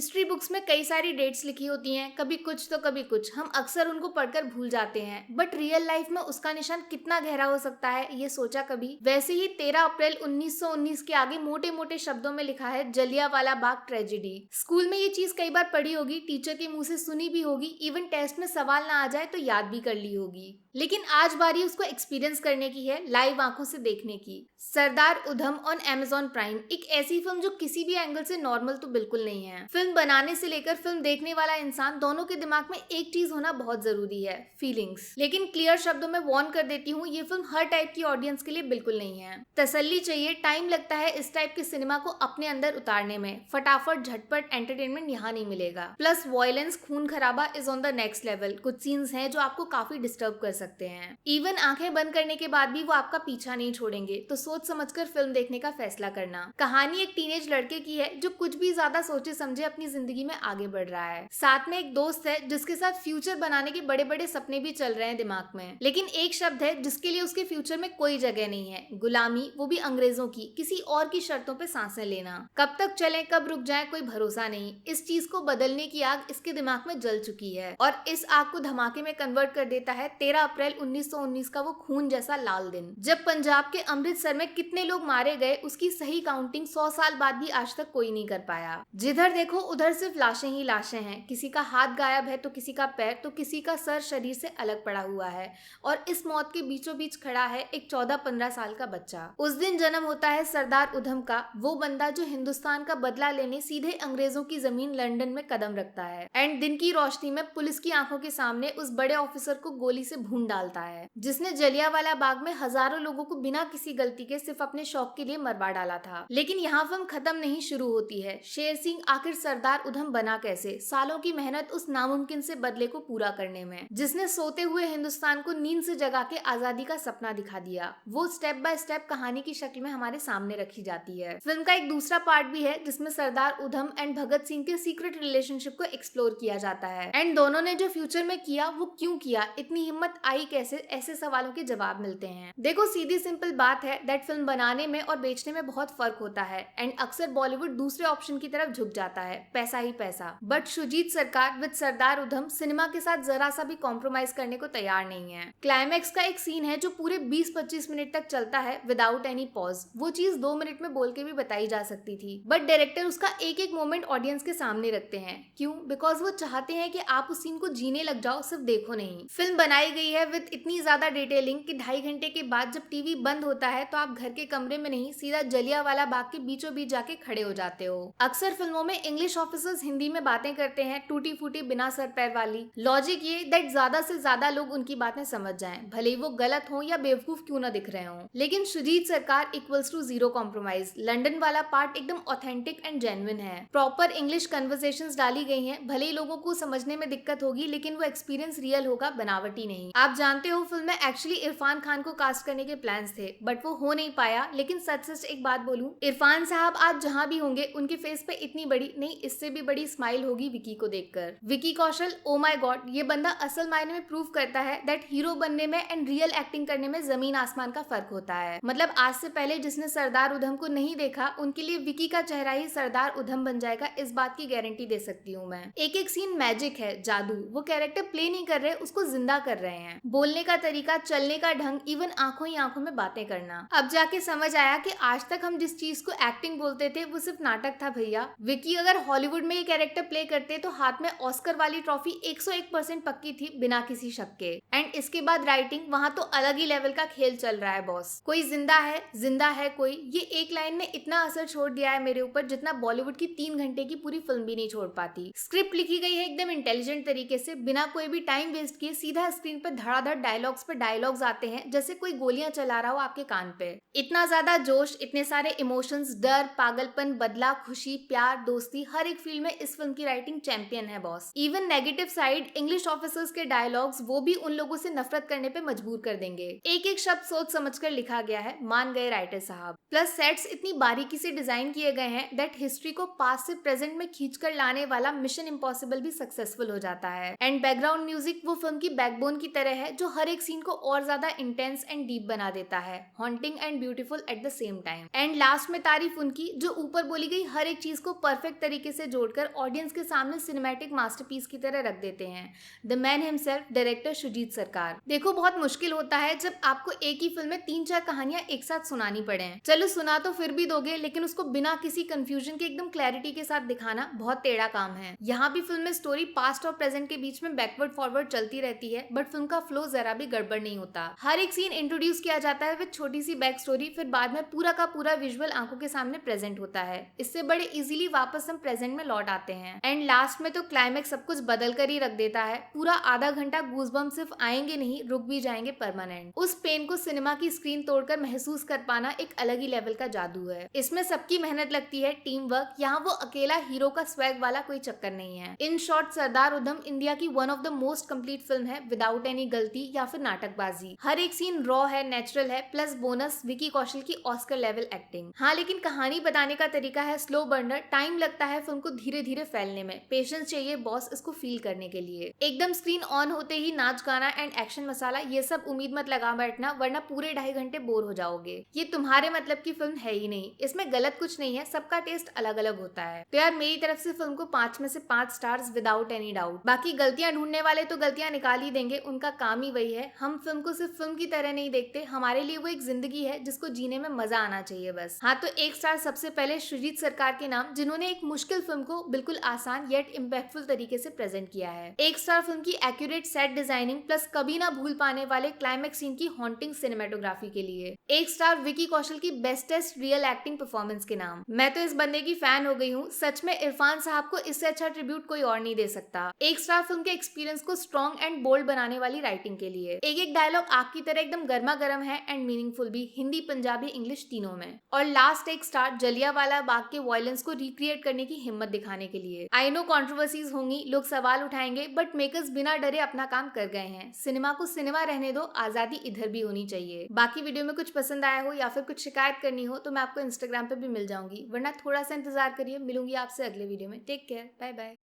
History books में कई सारी डेट्स लिखी होती हैं, कभी कुछ तो कभी कुछ। हम अक्सर उनको पढ़कर भूल जाते हैं, बट रियल लाइफ में उसका निशान कितना गहरा हो सकता है, ये सोचा कभी? वैसे ही 13 अप्रैल 1919 के आगे मोटे मोटे शब्दों में लिखा है जलियांवाला बाग ट्रेजेडी। स्कूल में ये चीज कई बार पढ़ी होगी, टीचर के मुंह से सुनी भी होगी, इवन टेस्ट में सवाल ना आ जाए तो याद भी कर ली होगी। लेकिन आज बारी उसको एक्सपीरियंस करने की है, लाइव आंखों से देखने की। Sardar Udham on Amazon prime, एक ऐसी फिल्म जो किसी भी एंगल से नॉर्मल तो बिल्कुल नहीं है। फिल्म बनाने से लेकर फिल्म देखने वाला इंसान दोनों के दिमाग में एक चीज होना बहुत जरूरी है, फीलिंग्स। लेकिन क्लियर शब्दों में वार्न कर देती हूँ, ये फिल्म हर टाइप की ऑडियंस के लिए बिल्कुल नहीं है। तसल्ली चाहिए, टाइम लगता है इस टाइप के सिनेमा को अपने अंदर उतारने में। फटाफट झटपट एंटरटेनमेंट यहाँ नहीं मिलेगा। प्लस वॉयलेंस, खून खराबा is on the next level. कुछ सीन्स हैं जो आपको काफी डिस्टर्ब कर सकते हैं। इवन आंखें बंद करने के बाद भी वो आपका पीछा नहीं छोड़ेंगे, तो सोच समझकर फिल्म देखने का फैसला करना। कहानी एक टीनेज लड़के की है जो कुछ भी ज्यादा सोचे समझे अपनी जिंदगी में आगे बढ़ रहा है। साथ में एक दोस्त है जिसके साथ फ्यूचर बनाने के बड़े बड़े सपने भी चल रहे हैं दिमाग में। लेकिन एक शब्द है जिसके लिए उसके फ्यूचर में कोई जगह नहीं है, गुलामी, वो भी अंग्रेजों की, किसी और की शर्तों पे सांसें लेना। कब तक चले कब रुक जाए कोई भरोसा नहीं। इस चीज को बदलने की आग इसके दिमाग में जल चुकी है और इस आग को धमाके में कन्वर्ट कर देता है 13 अप्रैल 1919 का वो खून जैसा लाल दिन, जब पंजाब के अमृतसर में कितने लोग मारे गए उसकी सही काउंटिंग 100 साल बाद भी आज तक कोई नहीं कर पाया। जिधर देखो उधर सिर्फ लाशें ही लाशें हैं। किसी का हाथ गायब है तो किसी का पैर, तो किसी का सर शरीर से अलग पड़ा हुआ है और इस मौत के बीचों बीच खड़ा है एक 14-15 साल का बच्चा। उस दिन जन्म होता है सरदार उधम का, वो बंदा जो हिंदुस्तान का बदला लेने सीधे अंग्रेजों की जमीन लंदन में कदम रखता है एंड दिन की रोशनी में पुलिस की आंखों के सामने उस बड़े ऑफिसर को गोली से भून डालता है जिसने जलियांवाला बाग में हजारों लोगों को बिना किसी गलती के सिर्फ अपने शौक के लिए मरवा डाला था। लेकिन यहाँ फिल्म खत्म नहीं, शुरू होती है। शेर सिंह आखिर सरदार उधम बना कैसे? सालों की मेहनत उस नामुमकिन से बदले को पूरा करने में, जिसने सोते हुए हिंदुस्तान को नींद से जगा के आजादी का सपना दिखा दिया। वो स्टेप बाय स्टेप कहानी की शक्ल में हमारे सामने रखी जाती है। फिल्म का एक दूसरा पार्ट भी है जिसमें सरदार उधम एंड भगत सिंह के सीक्रेट रिलेशनशिप को एक्सप्लोर किया जाता है एंड दोनों ने जो फ्यूचर में किया वो क्यों किया, इतनी हिम्मत आई कैसे, ऐसे सवालों के जवाब मिलते हैं। देखो सीधी सिंपल बात है दैट फिल्म बनाने में और बेचने में बहुत फर्क होता है एंड अक्सर बॉलीवुड दूसरे ऑप्शन की तरफ झुक जाता है, पैसा ही पैसा। बट शुजीत सरकार विद सरदार उधम सिनेमा के साथ जरा सा भी कॉम्प्रोमाइज करने को तैयार नहीं है। क्लाइमैक्स का एक सीन है जो पूरे 20-25 मिनट तक चलता है विदाउट एनी पॉज। वो चीज 2 मिनट में बोल के भी बताई जा सकती थी, बट डायरेक्टर उसका एक एक मोमेंट ऑडियंस के सामने रखते हैं। क्यों? बिकॉज वो चाहते हैं कि आप उस सीन को जीने लग जाओ, सिर्फ देखो नहीं। फिल्म बनाई गई है विद इतनी ज्यादा डिटेलिंग कि 2.5 घंटे के बाद जब टीवी बंद होता है तो आप घर के कमरे में नहीं, सीधा जलियांवाला बाग के बीचों बीच जाके खड़े हो जाते हो। अक्सर फिल्मों में इंग्लिश ऑफिसर्स हिंदी में बातें करते हैं, टूटी फूटी बिना सर पैर वाली। लॉजिक ये दैट ज्यादा से ज्यादा लोग उनकी बातें समझ जाएं, भले ही वो गलत हो या बेवकूफ क्यों ना दिख रहे हो। लेकिन Shoojit Sircar equals to zero compromise. London वाला पार्ट एकदम ऑथेंटिक एंड जेन्युइन है। प्रॉपर इंग्लिश कन्वर्सेशंस डाली गई हैं, भले ही लोगों को समझने में दिक्कत होगी लेकिन वो एक्सपीरियंस रियल होगा, बनावटी नहीं। आप जानते हो फिल्म में एक्चुअली इरफान खान को कास्ट करने के प्लान्स थे बट वो हो नहीं पाया। लेकिन सच सच एक बात बोलूं, इरफान साहब आज जहां भी होंगे उनके फेस पे इतनी बड़ी नहीं, इससे भी बड़ी स्माइल होगी विकी को देखकर। Vicky Kaushal, oh my God, ये बंदा असल मायने में प्रूव करता है दैट हीरो बनने में एंड रियल एक्टिंग करने में जमीन आसमान का फर्क होता है। मतलब आज से पहले जिसने सरदार उधम को नहीं देखा उनके लिए विकी का चेहरा ही सरदार उधम बन जाएगा, इस बात की गारंटी दे सकती हूँ मैं। एक एक सीन मैजिक है, जादू। वो कैरेक्टर प्ले नहीं कर रहे, उसको जिंदा कर रहे हैं। बोलने का तरीका, चलने का ढंग, इवन आंखों ही आंखों में बातें करना। अब जाके समझ आया कि आज तक हम जिस चीज को एक्टिंग बोलते थे वो सिर्फ नाटक था भैया। विकी अगर हॉलीवुड में ये कैरेक्टर प्ले करते तो हाथ में ऑस्कर वाली ट्रॉफी 101% पक्की थी बिना किसी शक के। एंड इसके बाद राइटिंग, वहां तो अलग ही लेवल का खेल चल रहा है बॉस। कोई जिंदा है कोई, ये एक लाइन ने इतना असर छोड़ दिया है मेरे ऊपर जितना बॉलीवुड की 3 घंटे की पूरी फिल्म भी नहीं छोड़ पाती। स्क्रिप्ट लिखी गई है एकदम इंटेलिजेंट तरीके से, बिना कोई भी टाइम वेस्ट किए सीधा स्क्रीन पर धड़ाधड़ डायलॉग्स पे डायलॉग्स आते हैं जैसे कोई गोलियां चला रहा हो आपके कान पे। इतना ज्यादा जोश, इतने सारे इमोशंस, डर, पागलपन, बदला, खुशी, प्यार, दोस्ती, हर एक फील्ड में इस फिल्म की राइटिंग चैंपियन है boss. Even negative side, English officers के डायलॉग्स, वो भी उन लोगों से नफरत करने पे मजबूर कर देंगे। एक एक शब्द सोच समझकर लिखा गया है, मान गए राइटर साहब। प्लस सेट्स इतनी बारीकी से डिजाइन किए गए हैं दैट हिस्ट्री को पास्ट से प्रेजेंट में खींचकर लाने वाला मिशन इम्पॉसिबल भी सक्सेसफुल हो जाता है। एंड बैकग्राउंड म्यूजिक वो फिल्म की बैकबोन की तरह है जो हर एक सीन को और ज्यादा इंटेंस एंड डीप बना देता है, haunting and beautiful at the same time. And last में तारीफ उनकी, जो ऊपर बोली गई हर एक चीज को परफेक्ट तरीके से जोड़कर ऑडियंस के सामने सिनेमैटिक मास्टरपीस की तरह रख देते हैं। The man himself, director Shoojit Sircar. देखो बहुत मुश्किल होता है जब आपको एक ही फिल्म में 3-4 कहानियां एक साथ सुनानी पड़े। चलो सुना तो फिर भी दोगे, लेकिन उसको बिना किसी कंफ्यूजन के एकदम क्लैरिटी के साथ दिखाना बहुत टेढ़ा काम है। यहाँ भी फिल्म में स्टोरी पास्ट और प्रेजेंट के बीच में बैकवर्ड फॉरवर्ड चलती रहती है, बट फिल्म का फ्लो जरा भी गड़बड़ नहीं होता। हर एक सीन इंट्रोड्यूस किया जाता है विद छोटी सी बैक स्टोरी, फिर बाद में पूरा का पूरा विजुअल आंखों के सामने प्रेजेंट होता है। इससे बड़े इजीली वापस हम प्रेजेंट में लौट आते हैं। एंड लास्ट में तो क्लाइमेक्स सब कुछ बदल कर ही रख देता है। पूरा आधा घंटा गूजबम सिर्फ आएंगे नहीं, रुक भी जाएंगे परमानेंट। उस पेन को सिनेमा की स्क्रीन तोड़कर महसूस कर पाना एक अलग ही लेवल का जादू है। इसमें सबकी मेहनत लगती है, टीम वर्क। यहाँ वो अकेला हीरो का स्वैग वाला कोई चक्कर नहीं है। In short Sardar Udham India की one of the most complete film है, विदाउट एनी गलती या फिर नाटकबाजी। हर एक सीन रॉ है, नेचुरल है, प्लस बोनस विकी कौशल की ऑस्कर लेवल एक्टिंग। हाँ, लेकिन कहानी बताने का तरीका है स्लो बर्नर। टाइम लगता है फिल्म को धीरे धीरे फैलने में। पेशेंस चाहिए बॉस इसको फील करने के लिए। एकदम स्क्रीन ऑन होते ही नाच गाना एंड एक्शन मसाला ये सब उम्मीद मत लगा बैठना, वरना पूरे 2.5 घंटे बोर हो जाओगे। ये तुम्हारे मतलब की फिल्म है ही नहीं। इसमें गलत कुछ नहीं है, सबका टेस्ट अलग अलग होता है। तो यार मेरी तरफ से फिल्म को 5 में से 5 स्टार्स विदाउट एनी डाउट। बाकी गलतियां ढूंढने वाले तो गलतियां निकाल ही देंगे, उनका काम ही वही है। हम फिल्म को सिर्फ फिल्म की तरह नहीं देखते, हमारे लिए वो एक जिंदगी है जिसको जीने में मजा आना चाहिए बस। हाँ, तो 1 स्टार सबसे पहले सुजीत सरकार के नाम, जिन्होंने एक मुश्किल फिल्म को बिल्कुल आसान येट इम्पैक्टफुल तरीके से प्रेजेंट किया है। 1 स्टार फिल्म की एक्यूरेट सेट डिजाइनिंग प्लस कभी ना भूल पाने वाले क्लाइमेक्स सीन की हॉन्टिंग सिनेमेटोग्राफी के लिए। 1 स्टार विकी कौशल की बेस्टेस्ट रियल एक्टिंग परफॉर्मेंस के नाम। मैं तो इस बंदे की फैन हो गई हूँ। सच में इरफान साहब को इससे अच्छा ट्रिब्यूट कोई और नहीं दे सकता। 1 स्टार फिल्म के एक्सपीरियंस को स्ट्रॉन्ग एंड बोल्ड बनाने वाली राइटिंग के लिए। एक एक डायलॉग आग की तरह एकदम गर्मा गर्म है एंड मीनिंगफुल भी, हिंदी पंजाबी इंग्लिश तीनों में। और लास्ट 1 स्टार जलियांवाला बाग के वायलेंस को रिक्रिएट करने की हिम्मत दिखाने के लिए। आई नो कंट्रोवर्सीज होंगी, लोग सवाल उठाएंगे, बट मेकर्स बिना डरे अपना काम कर गए हैं। सिनेमा को सिनेमा रहने दो, आजादी इधर भी होनी चाहिए। बाकी वीडियो में कुछ पसंद आया हो या फिर कुछ शिकायत करनी हो तो मैं आपको इंस्टाग्राम पे भी मिल जाऊंगी, वरना थोड़ा सा इंतजार करिए। मिलूंगी आपसे अगले वीडियो में। Take care, bye bye.